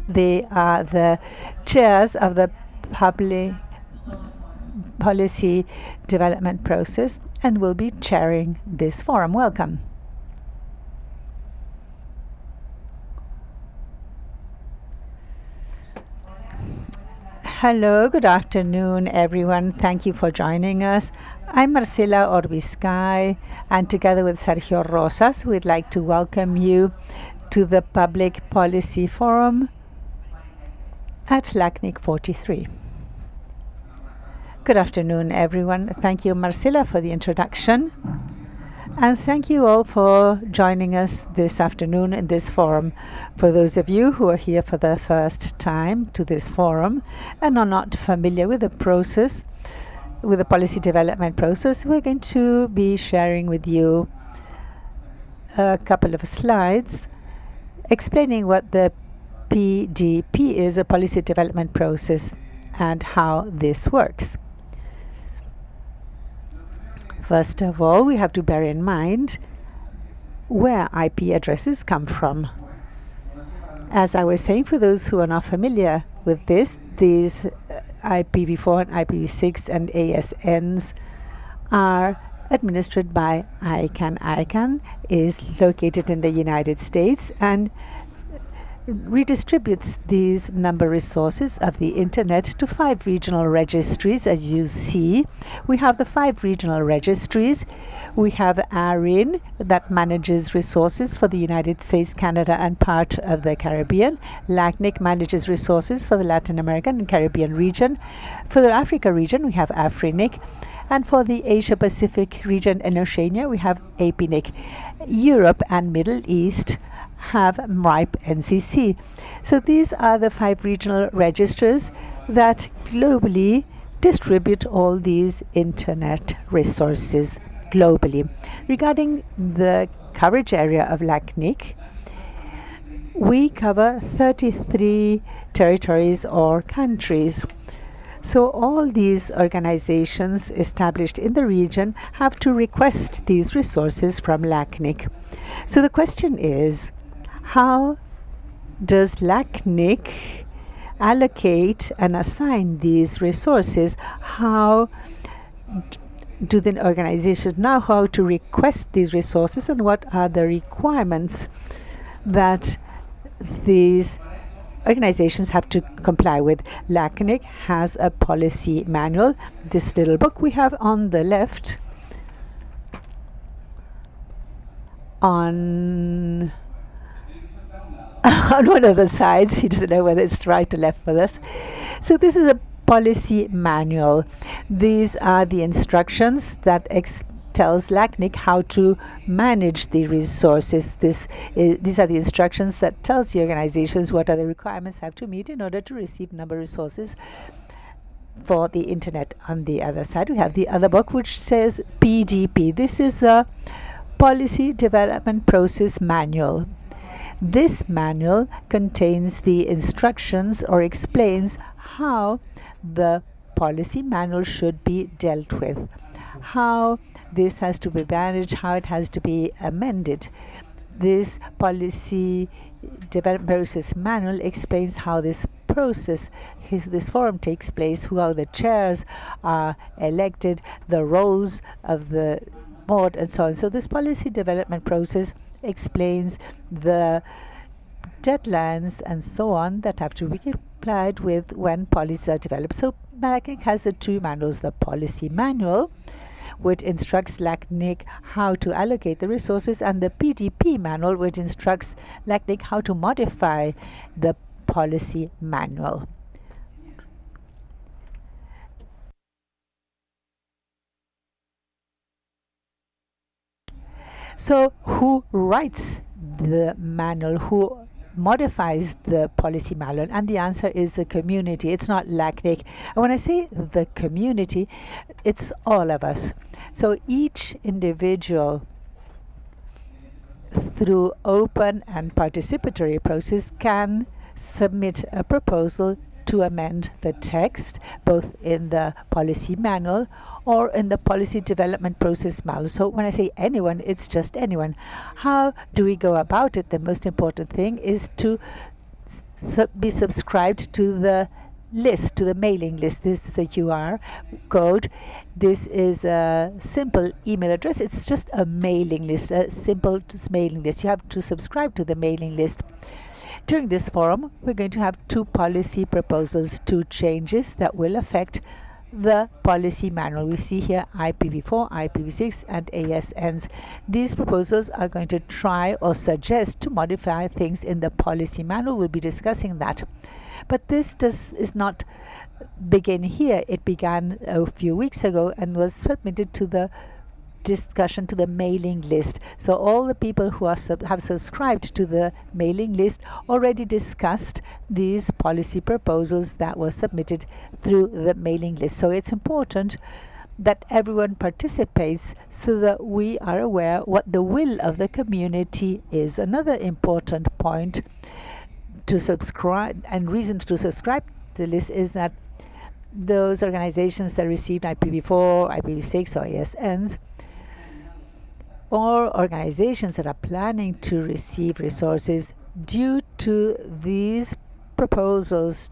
They are the chairs of the public policy development process and will be chairing this forum. Welcome. Hello, good afternoon, everyone. Thank you for joining us. I'm Marcela Orbiscay, and together with Sergio Rosas, we'd like to welcome you to the Public Policy Forum at LACNIC 43. Good afternoon, everyone. Thank you, Marcela, for the introduction. And thank you all for joining us this afternoon in this forum. For those of you who are here for the first time to this forum and are not familiar with the process, with the policy development process, we're going to be sharing with you a couple of slides explaining what the PDP is, a policy development process, and how this works. First of all, we have to bear in mind where IP addresses come from. As I was saying, for those who are not familiar with this, these IPv4 and IPv6 and ASNs are administered by ICANN. ICANN is located in the United States and redistributes these number resources of the internet to 5 regional registries. As you see, we have the 5 regional registries. We have ARIN that manages resources for the United States, Canada, and part of the Caribbean. LACNIC manages resources for the Latin American and Caribbean region. For the Africa region, we have AFRINIC. And for the Asia Pacific region and Oceania, we have APNIC. Europe and Middle East have MRIPE NCC. So these are the 5 regional registers that globally distribute all these internet resources globally. Regarding the coverage area of LACNIC, we cover 33 territories or countries. So all these organizations established in the region have to request these resources from LACNIC. So the question is, how does LACNIC allocate and assign these resources? How do the organizations know how to request these resources, and what are the requirements that these organizations have to comply with? LACNIC has a policy manual. This little book we have on the left on one of the sides. He doesn't know whether it's right or left for this. So this is a policy manual. These are the instructions that tells LACNIC how to manage the resources. These are the instructions that tells the organizations what are the requirements have to meet in order to receive number resources for the internet. On the other side, we have the other book which says PDP. This is a policy development process manual. This manual contains the instructions or explains how the policy manual should be dealt with, how this has to be managed, how it has to be amended. This policy development process manual explains how this process, this forum takes place, who are the chairs are elected, the roles of the board, and so on. So this policy development process explains the deadlines and so on that have to be complied with when policies are developed. So LACNIC has the 2 manuals: the policy manual, which instructs LACNIC how to allocate the resources, and the PDP manual, which instructs LACNIC how to modify the policy manual. So who writes the manual? Who modifies the policy manual? And the answer is the community. It's not LACNIC. And when I say the community, it's all of us. So each individual, through open and participatory process, can submit a proposal to amend the text, both in the policy manual or in the policy development process manual. So when I say anyone, it's just anyone. How do we go about it? The most important thing is to be subscribed to the list, to the mailing list. This is the QR code. This is a simple email address. It's just a mailing list, a simple mailing list. You have to subscribe to the mailing list. During this forum, we're going to have 2 policy proposals, 2 changes that will affect the policy manual. We see here IPv4, IPv6, and ASNs. These proposals are going to try or suggest to modify things in the policy manual. We'll be discussing that. But this is not begin here. It began a few weeks ago and was submitted to the discussion to the mailing list. So all the people who are have subscribed to the mailing list already discussed these policy proposals that were submitted through the mailing list. So it's important that everyone participates so that we are aware what the will of the community is. Another important point to subscribe and reason to subscribe to the list is that those organizations that received IPv4, IPv6, or ASNs, or organizations that are planning to receive resources due to these proposals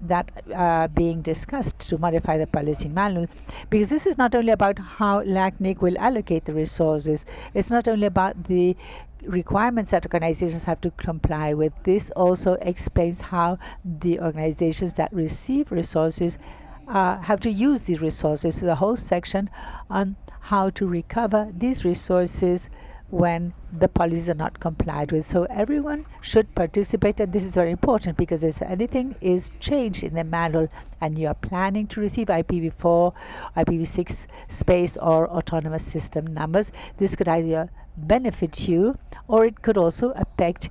that are being discussed to modify the policy manual, because this is not only about how LACNIC will allocate the resources, it's not only about the requirements that organizations have to comply with. This also explains how the organizations that receive resources have to use these resources. So the whole section on how to recover these resources when the policies are not complied with. So everyone should participate, and this is very important because if anything is changed in the manual and you are planning to receive IPv4, IPv6 space or autonomous system numbers, this could either benefit you or it could also affect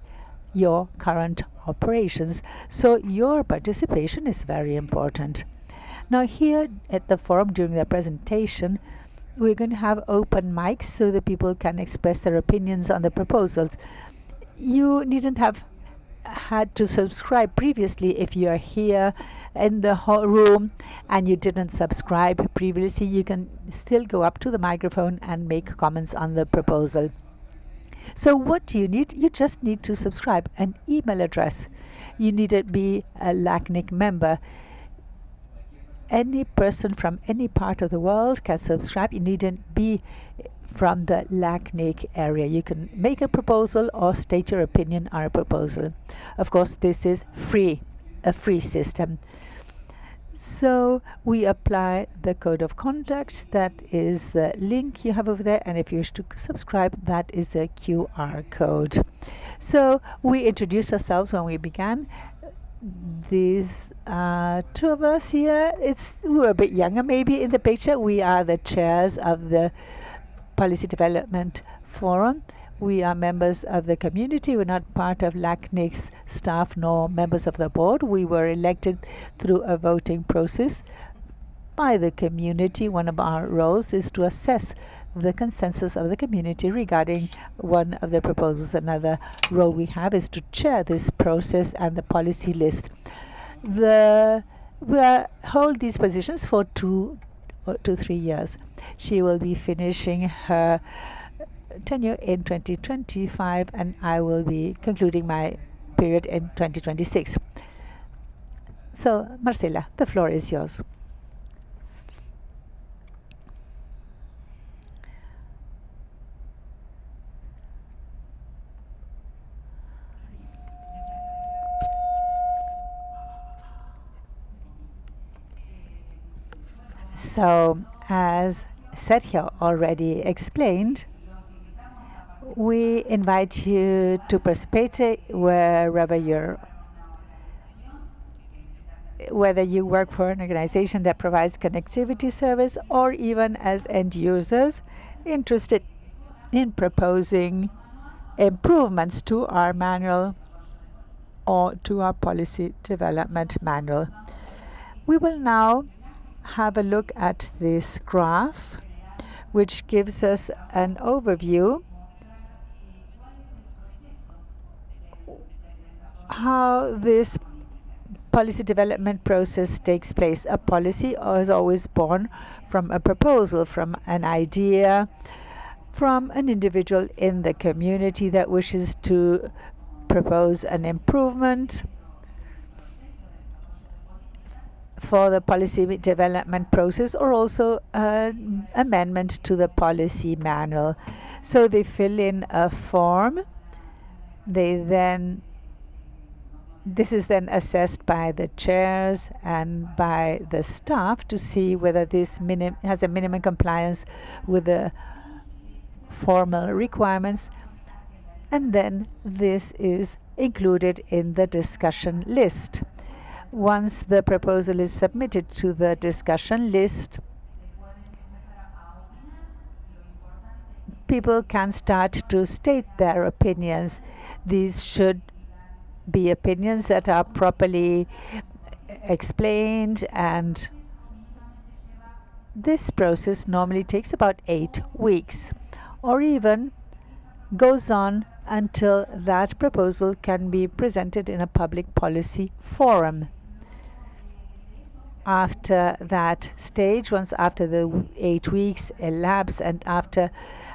your current operations. So your participation is very important. Now here at the forum during the presentation, we're going to have open mics so that people can express their opinions on the proposals. You needn't have had to subscribe previously. If you are here in the room and you didn't subscribe previously, you can still go up to the microphone and make comments on the proposal. So what do you need? You just need to subscribe. An email address. You need to be a LACNIC member. Any person from any part of the world can subscribe. You needn't be from the LACNIC area. You can make a proposal or state your opinion on a proposal. Of course, this is free, a free system. So we apply the code of conduct. That is the link you have over there. And if you wish to subscribe, that is the QR code. So we introduced ourselves when we began. These 2 of us here, we're a bit younger maybe in the picture. We are the chairs of the Policy Development Forum. We are members of the community. We're not part of LACNIC's staff nor members of the board. We were elected through a voting process by the community. One of our roles is to assess the consensus of the community regarding one of the proposals. Another role we have is to chair this process and the policy list. We hold these positions for 2 to 3 years. She will be finishing her tenure in 2025 and I will be concluding my period in 2026. So Marcela, the floor is yours. So, as Sergio already explained, we invite you to participate wherever whether you work for an organization that provides connectivity service or even as end users interested in proposing improvements to our manual or to our policy development manual. We will now have a look at this graph, which gives us an overview how this policy development process takes place. A policy is always born from a proposal, from an idea, from an individual in the community that wishes to propose an improvement for the policy development process or also an amendment to the policy manual. So they fill in a form. This is then assessed by the chairs and by the staff to see whether this has a minimum compliance with the formal requirements, and then this is included in the discussion list. Once the proposal is submitted to the discussion list, people can start to state their opinions. These should be opinions that are properly explained, and this process normally takes about 8 weeks, or even goes on until that proposal can be presented in a public policy forum. After that stage, once after the 8 weeks elapse and after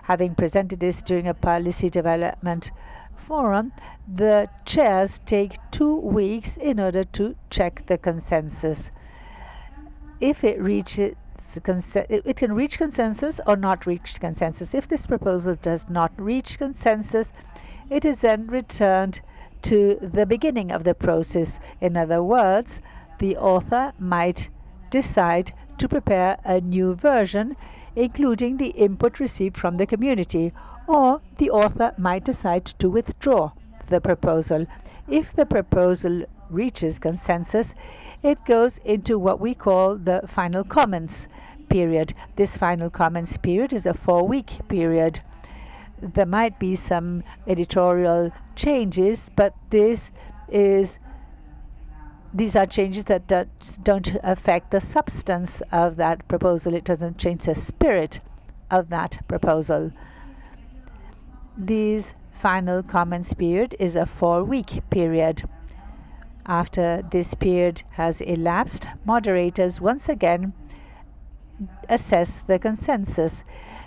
having presented this during a policy development forum, the chairs take 2 weeks in order to check the consensus. If it reaches it can reach consensus or not reach consensus. If this proposal does not reach consensus, it is then returned to the beginning of the process. In other words, the author might decide to prepare a new version, including the input received from the community, or the author might decide to withdraw the proposal. If the proposal reaches consensus, it goes into what we call the final comments period. This final comments period is a 4-week period. There might be some editorial changes, but these are changes that don't affect the substance of that proposal. It doesn't change the spirit of that proposal. This final comments period is a 4-week period. After this period has elapsed, moderators once again assess the consensus.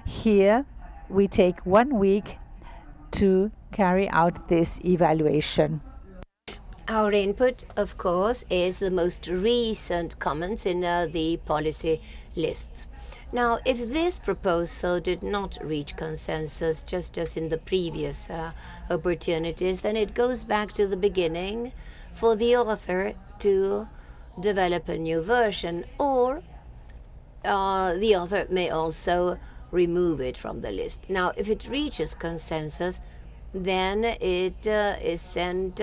Here we take 1 week to carry out this evaluation. Our input, of course, is the most recent comments in the policy lists. Now, if this proposal did not reach consensus, just as in the previous opportunities, then it goes back to the beginning for the author to develop a new version, or the author may also remove it from the list. Now, if it reaches consensus, then it is sent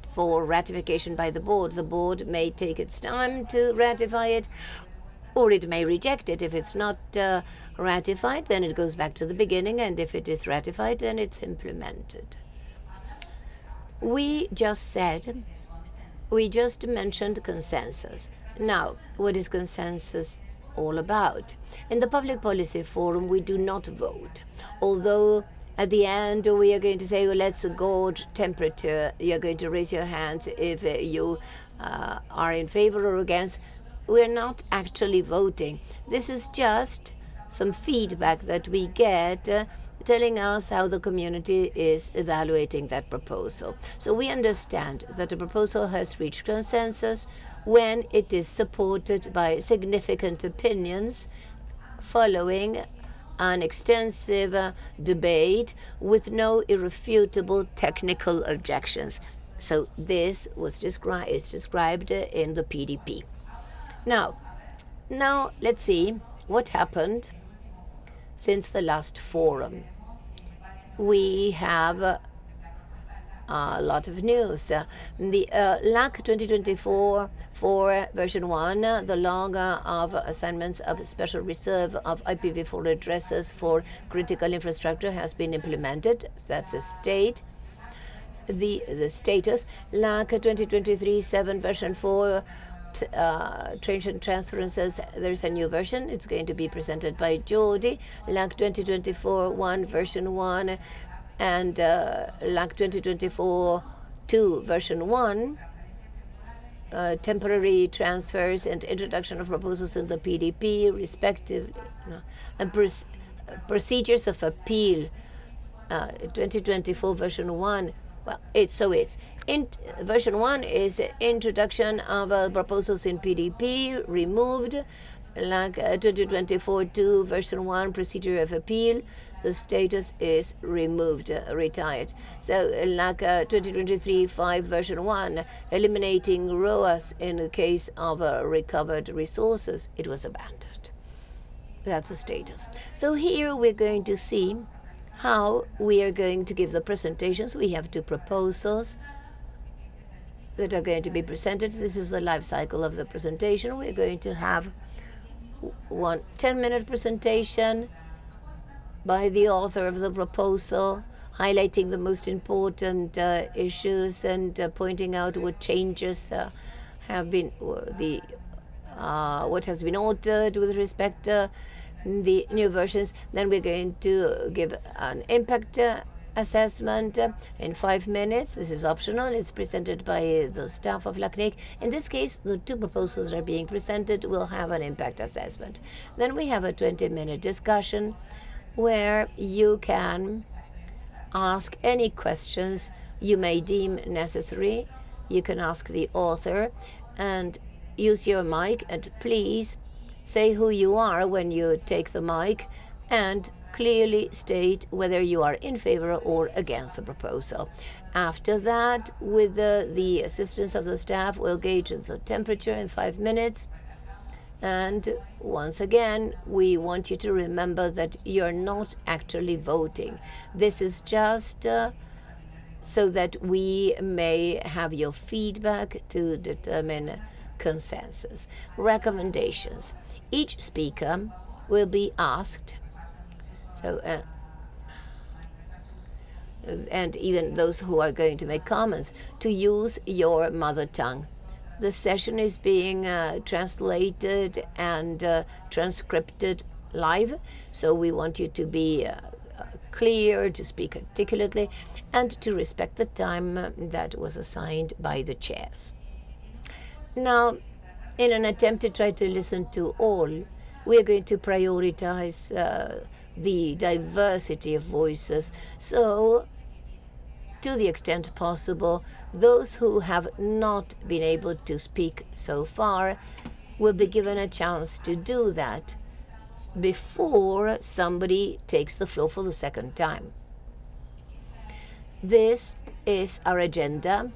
for ratification by the board. The board may take its time to ratify it, or it may reject it. If it's not ratified, then it goes back to the beginning, and if it is ratified, then it's implemented. We just mentioned consensus. Now, what is consensus all about? In the Public Policy Forum, we do not vote, although at the end we are going to say, well, let's gauge temperature. You're going to raise your hands if you are in favor or against. We're not actually voting. This is just some feedback that we get telling us how the community is evaluating that proposal. So we understand that a proposal has reached consensus when it is supported by significant opinions following an extensive debate with no irrefutable technical objections. So this is described in the PDP. Now let's see what happened since the last forum. We have a lot of news. The LAC 2024 for version 1, the log of assignments of special reserve of IPv4 addresses for critical infrastructure has been implemented. That's a state. The status, LAC 2023-7 version 4, trains and transferences, there's a new version. It's going to be presented by Jody. LAC 2024-1 version 1 and LAC 2024-2 version 1, temporary transfers and introduction of proposals in the PDP, respectively, and procedures of appeal, 2024 version 1. Well, it's in version 1 is introduction of proposals in PDP removed, like 2024-2 version 1 procedure of appeal. The status is removed, retired. So, like 2023-5 version 1, eliminating ROAS in the case of recovered resources, it was abandoned. That's the status. So here we're going to see how we are going to give the presentations. We have 2 proposals that are going to be presented. This is the life cycle of the presentation. We're going to have one 10-minute presentation by the author of the proposal, highlighting the most important issues and pointing out what changes have been what has been altered with respect to the new versions. Then we're going to give an impact assessment in 5 minutes. This is optional. It's presented by the staff of LACNIC. In this case, the 2 proposals that are being presented will have an impact assessment. Then we have a 20-minute discussion where you can ask any questions you may deem necessary. You can ask the author and use your mic, and please say who you are when you take the mic and clearly state whether you are in favor or against the proposal. After that, with the assistance of the staff, we'll gauge the temperature in 5 minutes. And once again, we want you to remember that you're not actually voting. This is just so that we may have your feedback to determine consensus. Recommendations. Each speaker will be asked, and even those who are going to make comments, to use your mother tongue. The session is being translated and transcribed live, so we want you to be clear, to speak articulately, and to respect the time that was assigned by the chairs. Now, in an attempt to try to listen to all, we are going to prioritize the diversity of voices. So, to the extent possible, those who have not been able to speak so far will be given a chance to do that before somebody takes the floor for the second time. This is our agenda.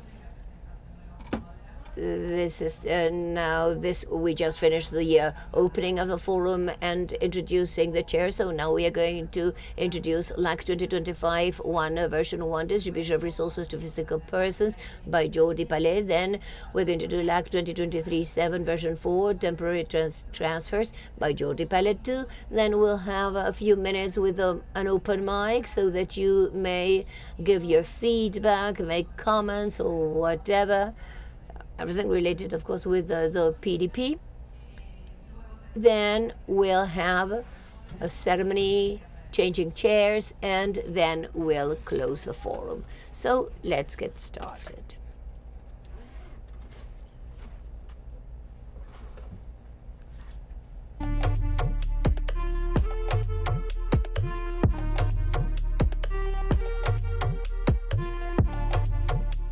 This is we just finished the opening of the forum and introducing the chair. So now we are going to introduce LAC 2025-1 version 1, distribution of resources to physical persons by Jordi Palais. Then we're going to do LAC 2023-7 version 4, temporary transfers by Jordi Palais 2. Then we'll have a few minutes with an open mic so that you may give your feedback, make comments or whatever. Everything related, of course, with the PDP. Then we'll have a ceremony, changing chairs, and then we'll close the forum. So let's get started.